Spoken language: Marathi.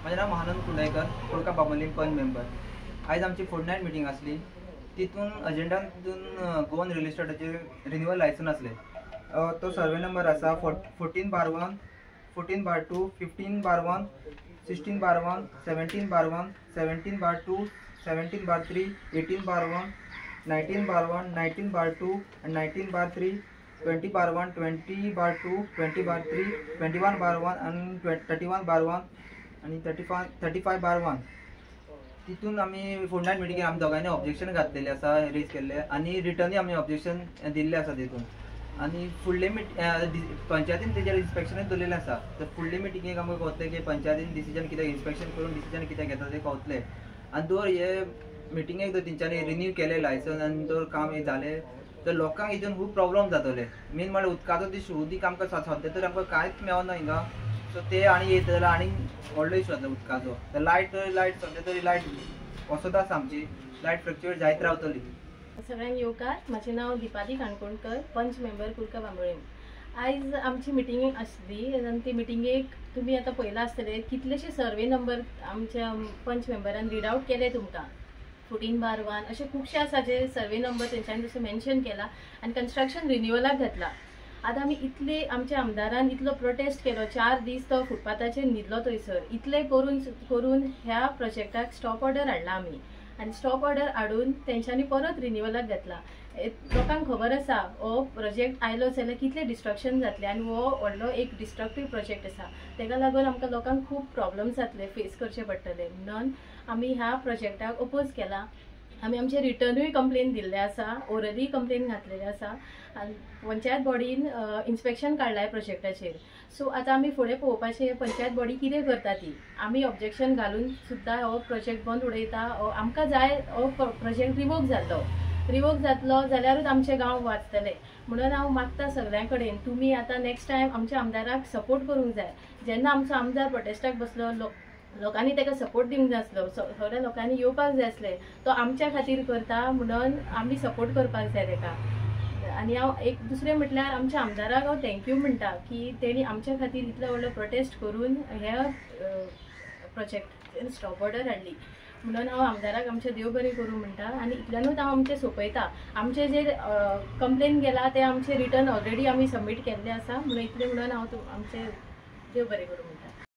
माझें नाव महानंद कुंडयकर, कोळका बांबोलीम पंच मेंबर। आज आमची फोर्टनाइट मीटिंग आसली। तितून अजेंडान गोवन रियल इस्टेटाचे रिन्यूअल लायसन असले। तो सर्वे नंबर आसा 14/1, 14/2, 15/1, 16/1, 17/1, 17/2, 17/3, 18/1, 19/1, 19/2 and 19/3, 20/1, 20/2, 20/3, 21/1 and 31/1 आणि 35/1 तितून आम्ही फोर्टनाइट मिटिंगेक आमी दोगांनी ऑब्जेक्शन घातलेले आसा, रेज केल्ले आनी रिटर्नूय आमी ऑब्जेक्शन दिल्ले आसा तितून। आनी फुडले पंचायतीन तेजेर इन्स्पेक्शनूय दवरलेलें आसा। तर फुडले मिटिंगेक आमकां कळटलें की पंचायतीन डिसिजन कितें इन्स्पेक्शन करून डिसिजन कितें घेता तें कळटलें। आनी जर हे मिटिंगेक जर तेंच्यांनी रिन्यू केलें लायसन आनी जर काम हे जालें तर लोकांक हितून खूब प्रॉब्लम जातले। मेन म्हळ्यार उदकाचो ती उदीक आमकां सद्या तरी आमकां कांयच मेळना हिंगा। सो ते आनी येत जाल्यार आनी व्हडलो इशू जातलो उदकाचो। तर लायट सद्या तरी लायट वसत आसा आमची, लायट फ्लक्च्युएट जायत रावतली। सगळ्यांक येवकार, म्हजें नांव दिपाली काणकोणकर, पंच मेंबर कोळका बांबोलीम। आयज आमची मिटिंग आसली आनी ती मिटिंगेक तुमी आतां पळयलां आसतलें कितलेशे सर्वे नंबर आमच्या पंच मेंबरान रीड आउट केले तुमकां। 14/1 असे खुबशे आसा जे सर्वे नंबर तेंच्यांनी जसो मेन्शन केला आनी कन्स्ट्रक्शन रिन्युअलाक घातला। आतां आमी इतले आमच्या आमदारान इतलो प्रोटेस्ट केलो, 4 दीस तो फुटपाथाचेर न्हिदलो थंयसर, इतले करून ह्या प्रोजेक्टाक स्टॉप ऑर्डर हाडला आमी आनी स्टॉप ऑर्डर हाडून तेंच्यांनी परत रिन्युअलाक घातला। लोकांक खबर आसा हो प्रोजेक्ट आयलो जाल्यार कितले डिस्ट्रक्शन जातले आनी हो व्हडलो एक डिस्ट्रक्टीव प्रोजेक्ट आसा। तेका लागून आमकां लोकांक खूब प्रॉब्लम्स जातले, फेस करचे पडटले, म्हणून आमी ह्या प्रोजेक्टाक अपोज केला। आमी आमचे रिटर्नूय कंप्लेन दिल्ले आसा, ओरली कंप्लेन घातलेले आसा आनी पंचायत बॉडीन इन्स्पेक्शन काडलाय प्रोजेक्टाचेर। सो आतां आमी फुडें पळोवपाचें पंचायत बॉडी कितें करता ती। आमी ऑब्जेक्शन घालून सुद्दां हो प्रोजेक्ट बंद उडयता। आमकां जाय हो प्रोजेक्ट रिवोक जातलो जाल्यारूच आमचे गांव वाचतले। म्हणून हांव मागता सगळ्यां कडेन तुमी आतां नेक्स्ट टायम आमच्या आमदाराक सपोर्ट करूंक जाय। जेन्ना आमचो आमदार प्रोटेस्टाक बसलो लोकांनी ताका सपोर्ट दिवंक जाय आसलो, सगळ्या लोकांनी येवपाक जाय आसलें। तो आमच्या खातीर करता म्हणून आमी सपोर्ट करपाक जाय ताका। आनी हांव एक दुसरें म्हटल्यार आमच्या आमदाराक हांव थँक्यू म्हणटा की तेणी आमच्या खातीर इतलो व्हडलो प्रोटेस्ट करून ह्या प्रोजेक्ट स्टॉप ऑर्डर हाडली। म्हणून हांव आमदाराक आमचें देव बरें करूं म्हणटा आनी इतल्यानूच हांव आमचें सोंपयता। आमचे जे कंप्लेन गेला ते आमचे रिटर्न ऑलरेडी आमी सबमीट केल्ले आसा, म्हणून इतलें म्हणून हांव आमचें देव बरें करूं।